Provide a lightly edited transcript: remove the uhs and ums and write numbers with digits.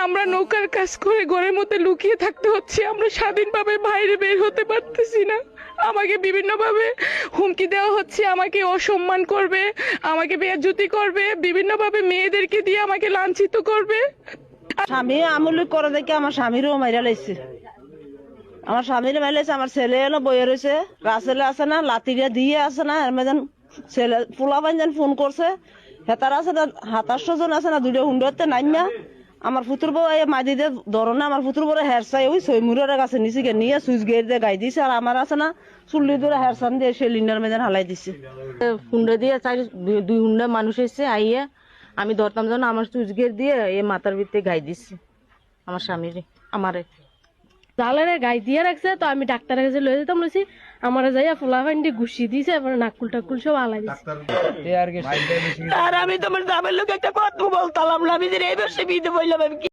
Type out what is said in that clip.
আমরা নৌকার কাজ করে ঘরের মধ্যে লুকিয়ে থাকতে হচ্ছে, আমরা স্বাধীনভাবে বাইরে বের হতে পারতেছি না। আমাকে বিভিন্নভাবে হুমকি দেওয়া হচ্ছে, আমাকে অসম্মান করবে, আমাকে বেয়াজ্জতি করবে, বিভিন্নভাবে মেয়েদেরকে দিয়ে আমাকে লাঞ্ছিত করবে। স্বামী আমলি করে দেখে আমার স্বামীরও মাইরা লাইছে, আমার স্বামীর মাইলাইছে। আমার ছেলে এলো বইয়ে রয়েছে, রাসেলে আছে না, লাতিরিয়া দিয়ে আছে না, এরমেন ছেলে পোলাপান যেন ফোন করছে, হেতার আছে না ৭৭ জন আছে না, দুটো হুন্ডতে নাইমা আমার ফুতুর বউ মাদি দিয়ে ধরো না, আমার ফুতুর বউ হেরসাই ওই সৈমুরের কাছে নিচে নিয়ে সুইচ গেট দিয়ে গাই দিছে, আর আমার আছে না চুল্লি ধরে হেরসান দিয়ে সিলিন্ডার মেজান হালাই দিছে। হুন্ডা দিয়ে দুই হুন্ডা মানুষ এসে আইয়া আমি ধরতাম যেন আমার সুইচ গেট দিয়ে এ মাথার ভিতরে গাই দিচ্ছে আমার স্বামীরে আমারে জালের গাই দিয়ে রাখছে। তো আমি ডাক্তারের কাছে লয়ে যেতাম, বলছি আমার যাইয়া ফুলা ফান্ডি ঘুষি দিয়েছে, এবার নাকুল টাকুল সব আলাই দিচ্ছে। আর আমি তোমার জামের লোক একটা কথা বলতাম না, আমি যে এই বসে বিয়ে বললাম আমি